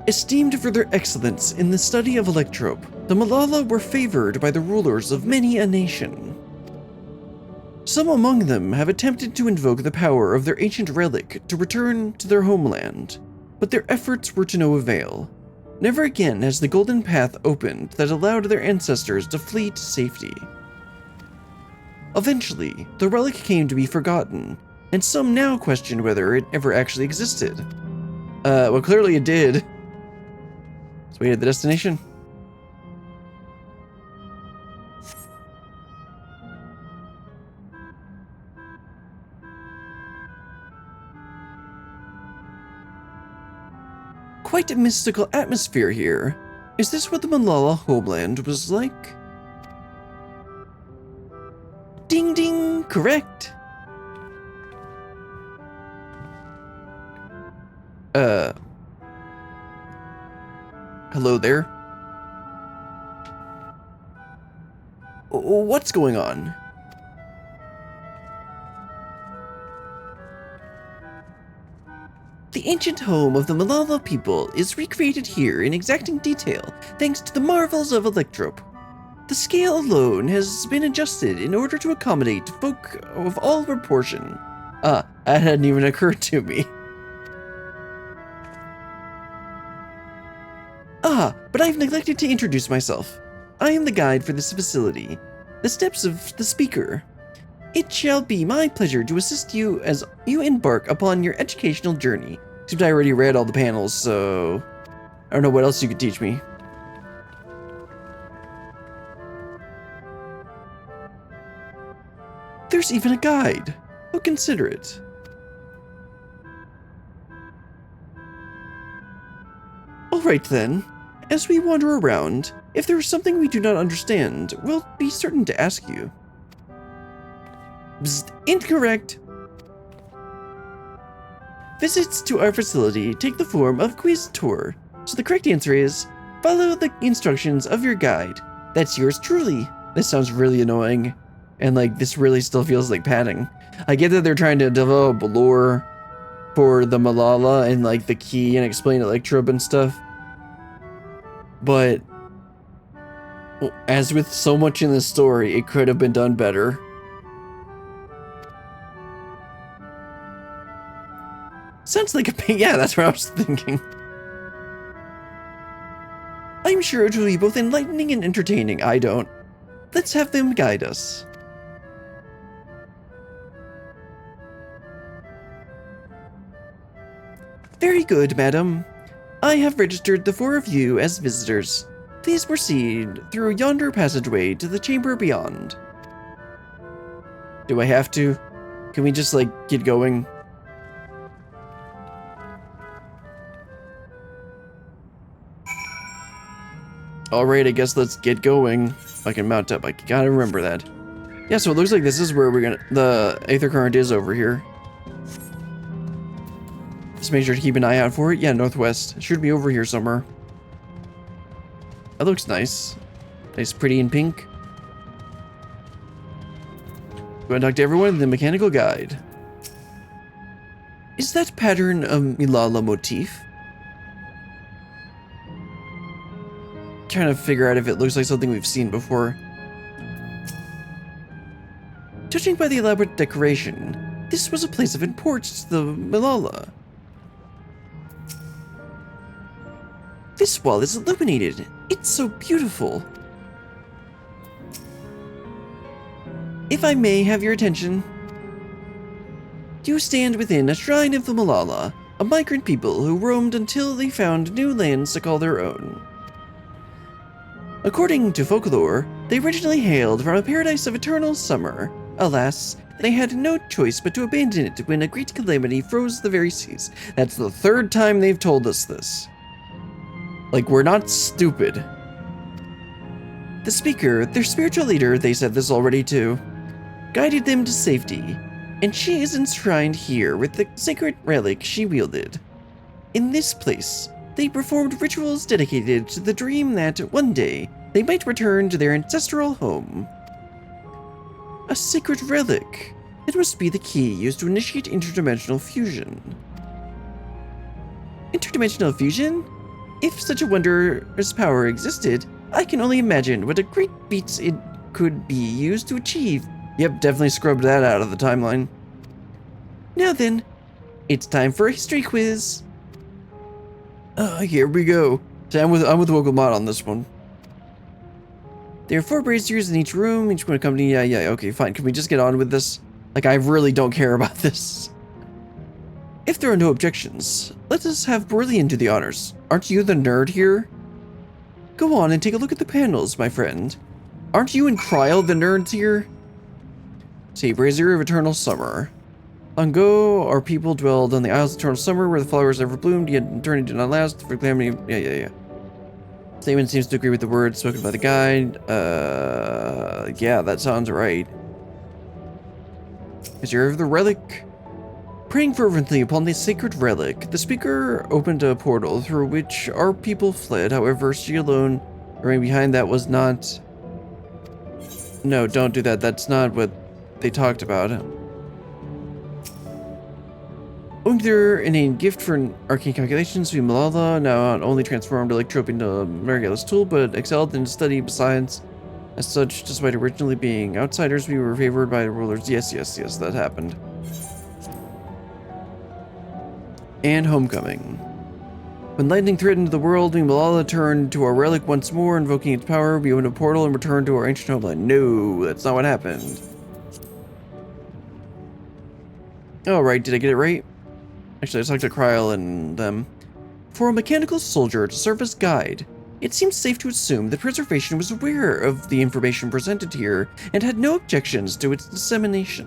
Esteemed for their excellence in the study of electrope, the Malala were favored by the rulers of many a nation. Some among them have attempted to invoke the power of their ancient relic to return to their homeland, but their efforts were to no avail. Never again has the golden path opened that allowed their ancestors to flee to safety. Eventually, the relic came to be forgotten, and some now question whether it ever actually existed. Well, clearly it did. So we had the destination. Quite a mystical atmosphere here. Is this what the Malala homeland was like? Ding ding, correct. Hello there? What's going on? The ancient home of the Malala people is recreated here in exacting detail thanks to the marvels of electrope. The scale alone has been adjusted in order to accommodate folk of all proportion. That hadn't even occurred to me. But I've neglected to introduce myself. I am the guide for this facility, the steps of the speaker. It shall be my pleasure to assist you as you embark upon your educational journey. Seems I already read all the panels, so I don't know what else you could teach me. There's even a guide. How considerate. Alright then. As we wander around, if there is something we do not understand, we'll be certain to ask you. Bzzt, incorrect! Visits to our facility take the form of quiz tour, so the correct answer is, follow the instructions of your guide. That's yours truly. This sounds really annoying, and like this really still feels like padding. I get that they're trying to develop lore for the Malala and like the key and explain Electrobe and stuff, but as with so much in this story, it could have been done better. Sounds like a pain. Yeah, that's what I was thinking. I'm sure it will be both enlightening and entertaining. I don't. Let's have them guide us. Very good, madam. I have registered the 4 of you as visitors. Please proceed through yonder passageway to the chamber beyond. Do I have to? Can we just, like, get going? Alright, I guess let's get going. I can mount up. I gotta remember that. Yeah, so it looks like this is where we're gonna... the Aether Current is over here. Just make sure to keep an eye out for it. Yeah, northwest. It should be over here somewhere. That looks nice. Nice, pretty in pink. Go and talk to everyone in the mechanical guide. Is that pattern a Milala motif? Trying to figure out if it looks like something we've seen before. Judging by the elaborate decoration, this was a place of importance to the Milala. This wall is illuminated. It's so beautiful. If I may have your attention. You stand within a shrine of the Malala, a migrant people who roamed until they found new lands to call their own. According to folklore, they originally hailed from a paradise of eternal summer. Alas, they had no choice but to abandon it when a great calamity froze the very seas. That's the 3rd time they've told us this. Like, we're not stupid. The speaker, their spiritual leader, they said this already too, guided them to safety, and she is enshrined here with the sacred relic she wielded. In this place, they performed rituals dedicated to the dream that one day they might return to their ancestral home. A sacred relic. It must be the key used to initiate interdimensional fusion. Interdimensional fusion? If such a wondrous power existed, I can only imagine what a great feat it could be used to achieve. Yep, definitely scrubbed that out of the timeline. Now then, it's time for a history quiz. Here we go. So I'm with Vocal Mod on this one. There are 4 braziers in each room, each one accompanied. Yeah, okay, fine. Can we just get on with this? Like, I really don't care about this. If there are no objections, let us have Brilliant do the honors. Aren't you the nerd here? Go on and take a look at the panels, my friend. Aren't you and Cryle the nerds here? See, Brazier of Eternal Summer. Long ago, our people dwelled on the Isles of Eternal Summer, where the flowers ever bloomed, yet eternity did not last. For calamity, yeah. Statement seems to agree with the words spoken by the guide. Yeah, that sounds right. Brazier of the Relic. Praying fervently upon the sacred relic, the speaker opened a portal through which our people fled. However, she alone remained behind. That was not... No, don't do that. That's not what they talked about. Owing to their innate gift for arcane calculations, we Malala now not only transformed Electrope into a miraculous tool, but excelled in study besides. As such, despite originally being outsiders, we were favored by the rulers. Yes, that happened. And homecoming. When lightning threatened the world, we Malala turned to our relic once more, invoking its power. We opened a portal and returned to our ancient homeland. No, that's not what happened. Oh, right, did I get it right? Actually, I talked to Cryle and them. For a mechanical soldier to serve as guide, it seems safe to assume that preservation was aware of the information presented here and had no objections to its dissemination.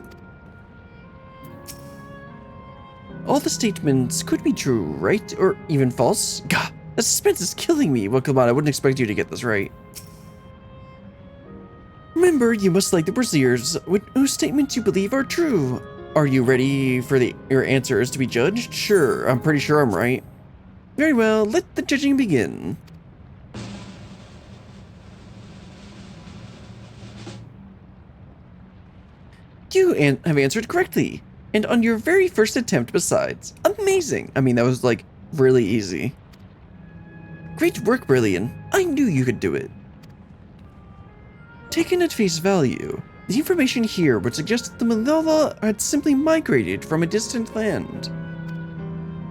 All the statements could be true, right? Or even false? Gah! The suspense is killing me. Well, come on, I wouldn't expect you to get this right. Remember, you must like the Braziers, whose statements you believe are true. Are you ready for your answers to be judged? Sure, I'm pretty sure I'm right. Very well, let the judging begin. You have answered correctly, and on your very first attempt besides. Amazing! I mean, that was like really easy. Great work, Brilliant. I knew you could do it. Taken at face value, the information here would suggest that the Malala had simply migrated from a distant land.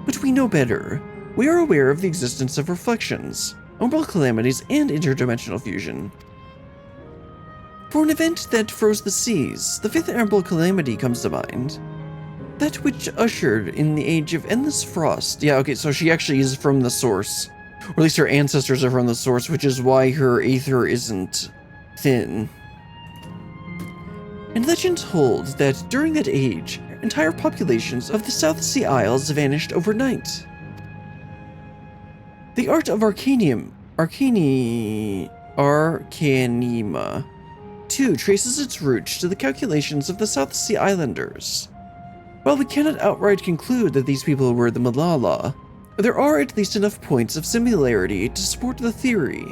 But we know better. We are aware of the existence of reflections, umbral calamities, and interdimensional fusion. For an event that froze the seas, the fifth umbral calamity comes to mind. That which ushered in the age of endless frost. Yeah, okay, so she actually is from the source. Or at least her ancestors are from the source, which is why her aether isn't thin. And legends hold that during that age, entire populations of the South Sea Isles vanished overnight. The art of Arcanima, too, traces its roots to the calculations of the South Sea Islanders. While we cannot outright conclude that these people were the Malala, there are at least enough points of similarity to support the theory.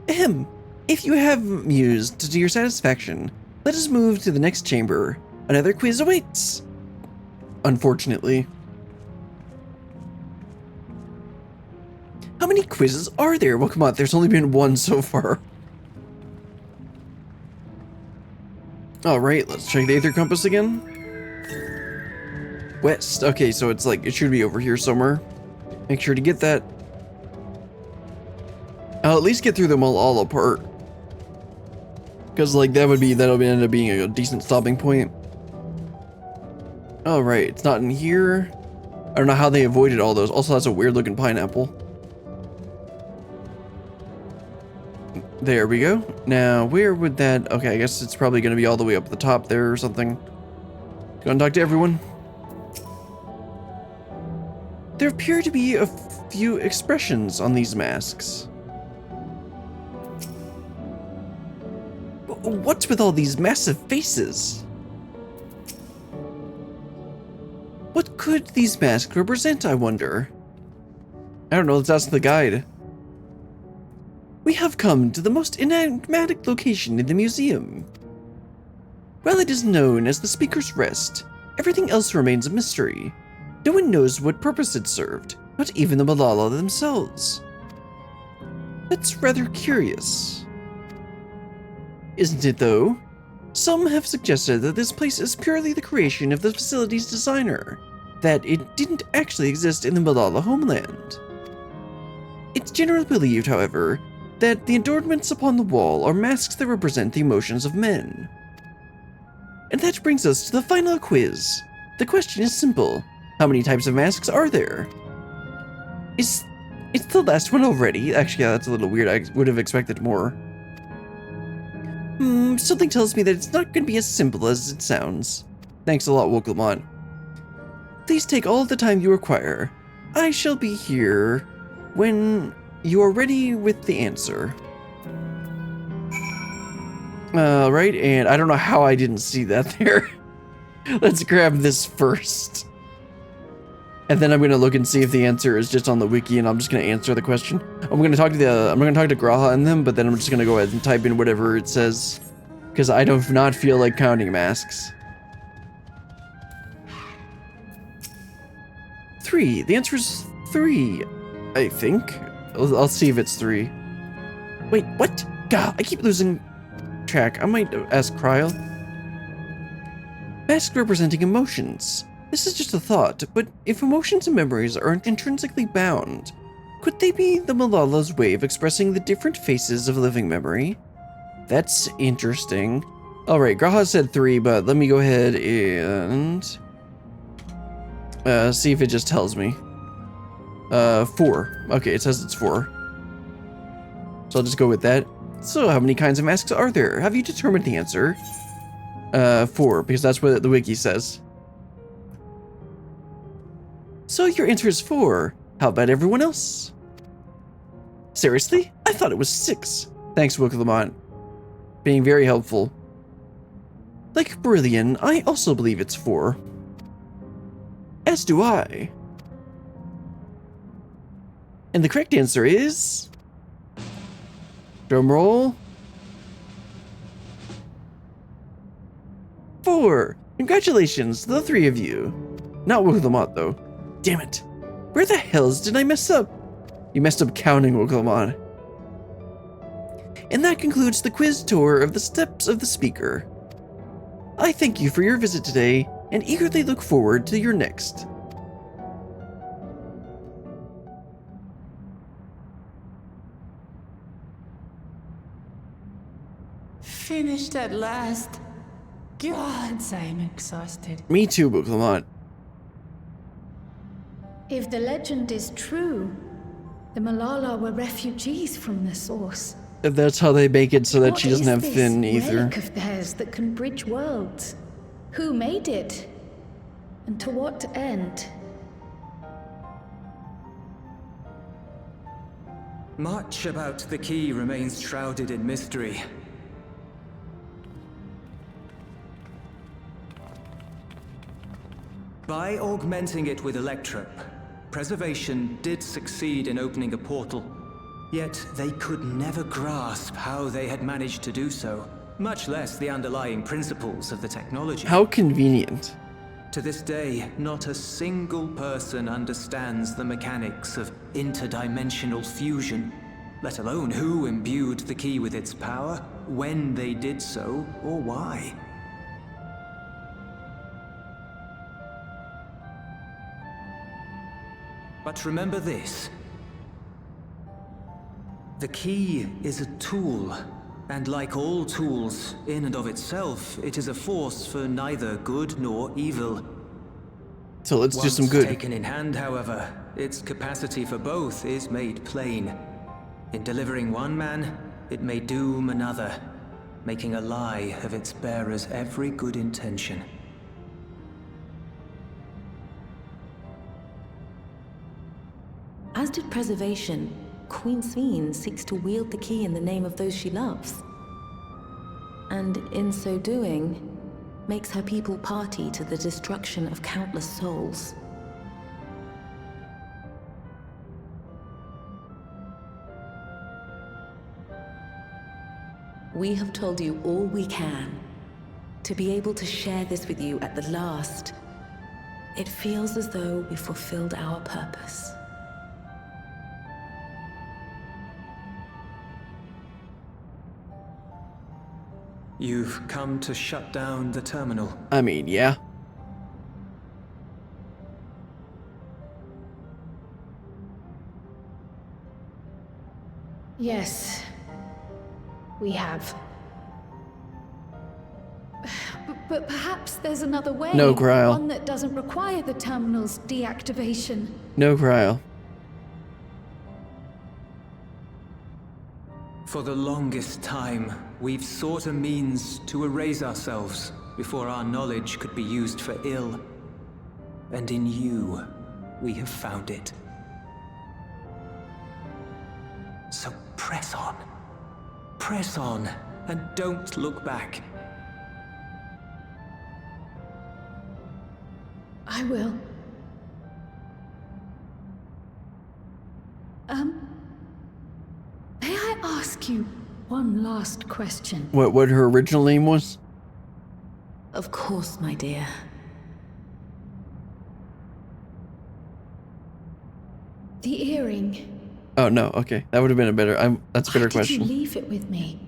Ahem. If you have mused to your satisfaction, let us move to the next chamber. Another quiz awaits. Unfortunately. How many quizzes are there? Well, come on, there's only been one so far. Alright, let's check the Aether Compass again. West. Okay, so it's like, it should be over here somewhere. Make sure to get that. I'll at least get through them all apart. Because, like, that'll end up being a decent stopping point. Alright, it's not in here. I don't know how they avoided all those. Also, that's a weird looking pineapple. There we go. Now, where would that... Okay, I guess it's probably going to be all the way up at the top there or something. Go and talk to everyone. There appear to be a few expressions on these masks. What's with all these massive faces? What could these masks represent, I wonder? I don't know, let's ask the guide. We have come to the most enigmatic location in the museum. While it is known as the Speaker's Rest, everything else remains a mystery. No one knows what purpose it served, not even the Malala themselves. That's rather curious. Isn't it, though? Some have suggested that this place is purely the creation of the facility's designer, that it didn't actually exist in the Malala homeland. It's generally believed, however, that the adornments upon the wall are masks that represent the emotions of men. And that brings us to the final quiz. The question is simple. How many types of masks are there? It's the last one already? Actually, yeah, that's a little weird. I would have expected more. Something tells me that it's not going to be as simple as it sounds. Thanks a lot, Wokelmont. Please take all the time you require. I shall be here when you are ready with the answer. Alright, and I don't know how I didn't see that there. Let's grab this first. And then I'm gonna look and see if the answer is just on the wiki, and I'm just gonna answer the question. I'm gonna talk to Graha and them, but then I'm just gonna go ahead and type in whatever it says, because I do not feel like counting masks. 3. The answer is 3, I think. I'll see if it's 3. Wait, what? God, I keep losing track. I might ask Cryle. Masks representing emotions. This is just a thought, but if emotions and memories aren't intrinsically bound, could they be the Malala's way of expressing the different faces of living memory? That's interesting. Alright, Graha said 3, but let me go ahead and see if it just tells me. 4. Okay, it says it's 4. So I'll just go with that. So how many kinds of masks are there? Have you determined the answer? 4, because that's what the wiki says. So your answer is 4. How about everyone else? Seriously? I thought it was 6. Thanks, Willamont. Being very helpful. Like Brilliant, I also believe it's 4. As do I. And the correct answer is... drumroll. 4. Congratulations to the 3 of you. Not Willamont, though. Damn it. Where the hells did I mess up? You messed up counting, Willamont. And that concludes the quiz tour of the steps of the speaker. I thank you for your visit today and eagerly look forward to your next. Finished at last. Gods, I'm exhausted. Me too, Willamont. If the legend is true, the Malala were refugees from the source. If that's how they make it so that What she doesn't is have this thin ether. relic of theirs that can bridge worlds? Who made it? And to what end? Much about the key remains shrouded in mystery. By augmenting it with electrope, Preservation did succeed in opening a portal. Yet they could never grasp how they had managed to do so, much less the underlying principles of the technology. How convenient. To this day, not a single person understands the mechanics of interdimensional fusion, let alone who imbued the key with its power, when they did so, or why. But remember this. The key is a tool, and like all tools, in and of itself, it is a force for neither good nor evil. So let's do Once some good. taken in hand, however, its capacity for both is made plain. In delivering one man, it may doom another, making a lie of its bearer's every good intention. As did Preservation, Queen Sveen seeks to wield the key in the name of those she loves. And in so doing, makes her people party to the destruction of countless souls. We have told you all we can. To be able to share this with you at the last, it feels as though we fulfilled our purpose. You've come to shut down the terminal. I mean, yeah. Yes, we have. But perhaps there's another way. No, Gryle. One that doesn't require the terminal's deactivation. No, Gryle. For the longest time, we've sought a means to erase ourselves before our knowledge could be used for ill. And in you, we have found it. So press on. Press on, and don't look back. I will. May I ask you one last question? What her original name was? Of course, my dear. The earring. Oh no, okay. That would have been a better that's a better Why did you question. leave it with me?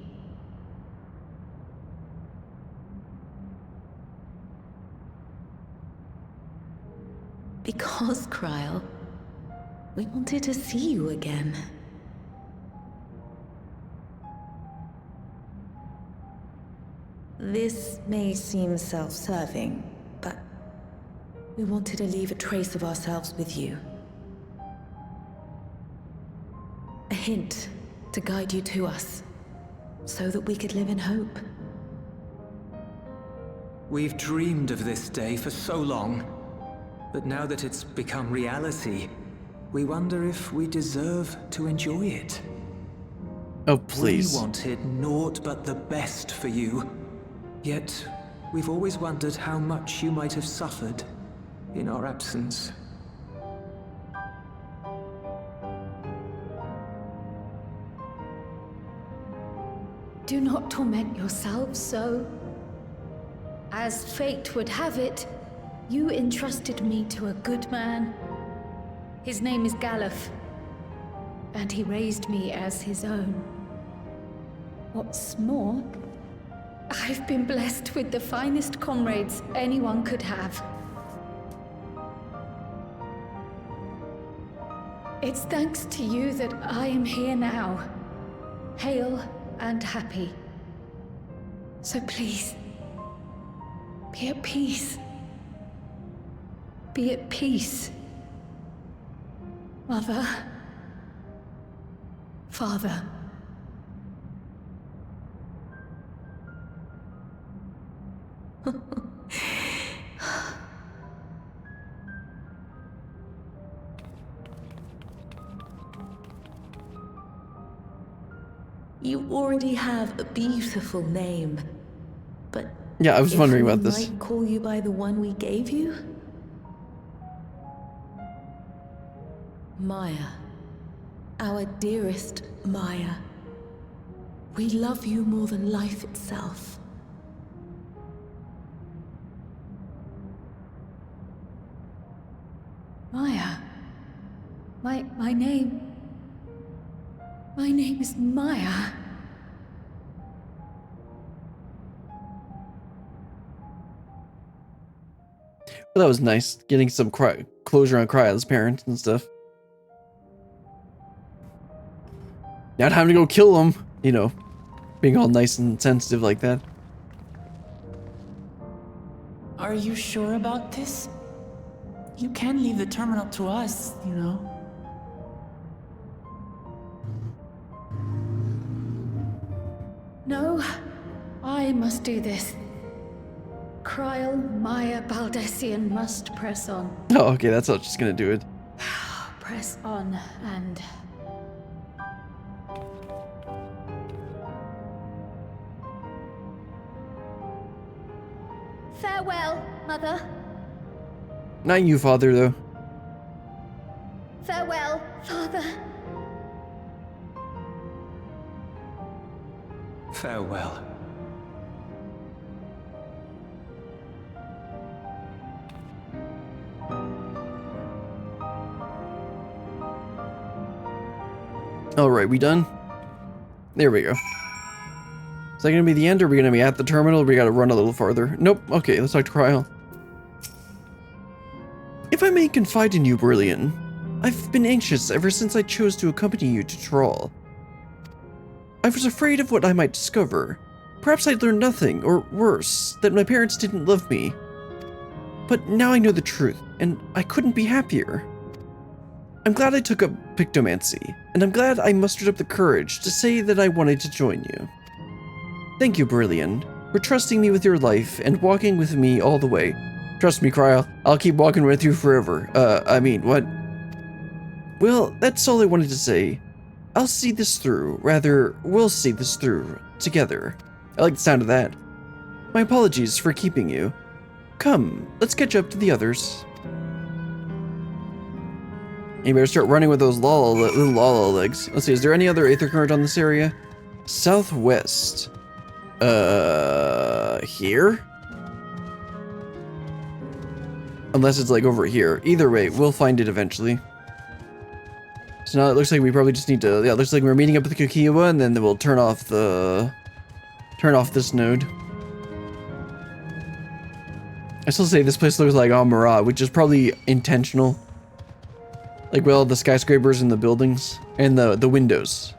Because, Kryle, we wanted to see you again. This may seem self-serving, but we wanted to leave a trace of ourselves with you. A hint to guide you to us, so that we could live in hope. We've dreamed of this day for so long, but now that it's become reality, we wonder if we deserve to enjoy it. Oh, please. We wanted naught but the best for you. Yet, we've always wondered how much you might have suffered in our absence. Do not torment yourselves so. As fate would have it, you entrusted me to a good man. His name is Galuf, and he raised me as his own. What's more, I've been blessed with the finest comrades anyone could have. It's thanks to you that I am here now, hale and happy. So please, be at peace. Be at peace. Mother. Father. You already have a beautiful name, but Yeah, I was if wondering we about this. might call you by the one we gave you? Maya. Our dearest Maya. We love you more than life itself. Maya. My name... My name is Maya. Well, that was nice, getting some closure on Cryo's parents and stuff. Now time to go kill them, you know, being all nice and sensitive like that. Are you sure about this? You can leave the terminal to us, you know. No, I must do this. Cryle, Maya, Baldessian must press on. Oh, okay, that's not just gonna do it. Press on and... Farewell, Mother. Not you, Father, though. Farewell, Father. Farewell. Alright, we done? There we go. Is that gonna be the end, or are we gonna be at the terminal, or we gotta run a little farther? Nope, okay, let's talk to Cryle. If I may confide in you, Brilliant, I've been anxious ever since I chose to accompany you to Trawl. I was afraid of what I might discover. Perhaps I'd learn nothing, or worse, that my parents didn't love me. But now I know the truth, and I couldn't be happier. I'm glad I took up Pictomancy, and I'm glad I mustered up the courage to say that I wanted to join you. Thank you, Brilliant, for trusting me with your life and walking with me all the way. Trust me, Cryle, I'll keep walking with you forever. I mean, what? Well, that's all I wanted to say. I'll see this through, rather, we'll see this through, together. I like the sound of that. My apologies for keeping you. Come, let's catch up to the others. You better start running with those little Lala legs. Let's see, is there any other Aether Current on this area? Southwest. Here? Unless it's like over here. Either way, we'll find it eventually. So now it looks like we probably just need to, yeah, it looks like we're meeting up with the Kukiwa, and then we'll turn off this node. I still say this place looks like Amara, which is probably intentional. Like, well, the skyscrapers and the buildings and the windows.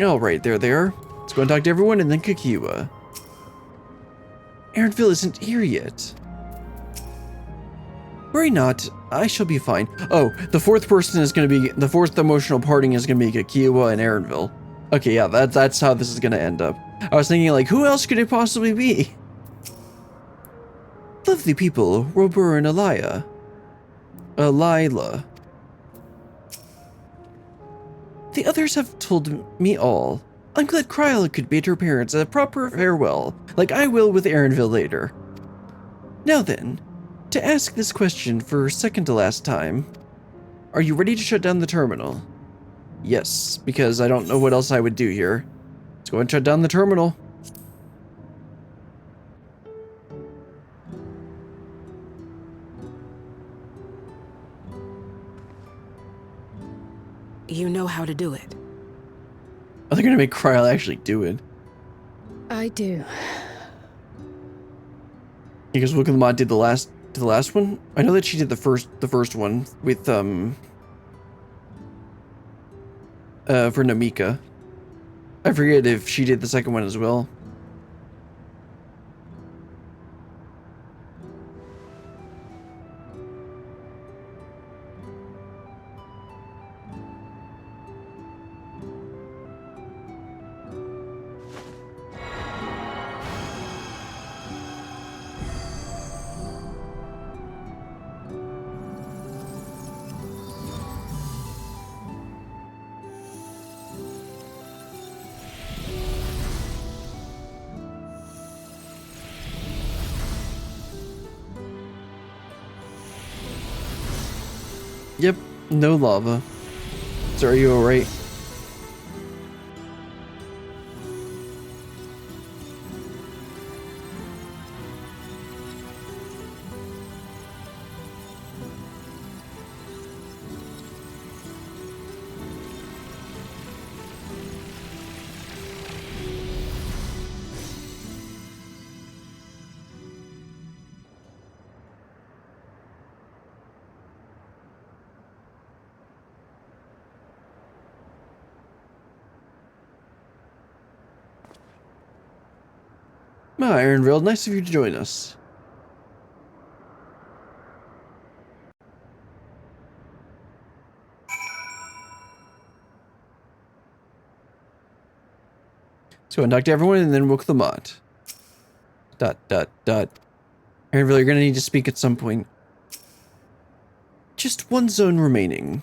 All right, there they are. Let's go and talk to everyone, and then Kukiwa. Erenville isn't here yet. Worry not, I shall be fine. Oh, the fourth person is going to be, the fourth emotional parting is going to be Kukiwa and Erenville. Okay, yeah, that's how this is going to end up. I was thinking, like, who else could it possibly be? Lovely people, Robur and Alaya. Lila. The others have told me all. I'm glad Kryla could bid her parents a proper farewell, like I will with Aaronville later. Now then, to ask this question for second to last time, are you ready to shut down the terminal? Yes, because I don't know what else I would do here. Let's go and shut down the terminal. You know how to do it. Are they gonna make Kryla actually do it? I do. Because Wilkemont did the last one. I know that she did the first one with for Namika. I forget if she did the second one as well. Yep, no lava. So are you alright? Ironville, nice of you to join us. So induct everyone and then woke the mod. ... Ironville, you're gonna need to speak at some point. Just one zone remaining.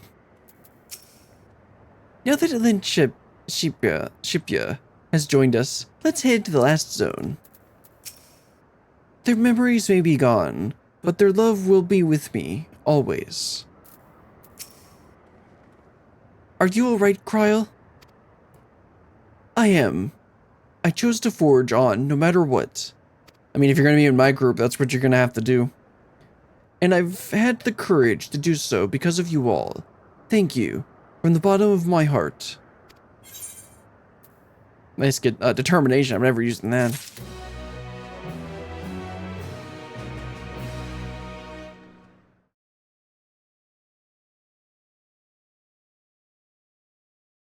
Now that Lynn Shipya has joined us, let's head to the last zone. Their memories may be gone, but their love will be with me, always. Are you alright, Kryl? I am. I chose to forge on, no matter what. I mean, if you're gonna be in my group, that's what you're gonna have to do. And I've had the courage to do so because of you all. Thank you, from the bottom of my heart. Nice, good determination. I'm never using that.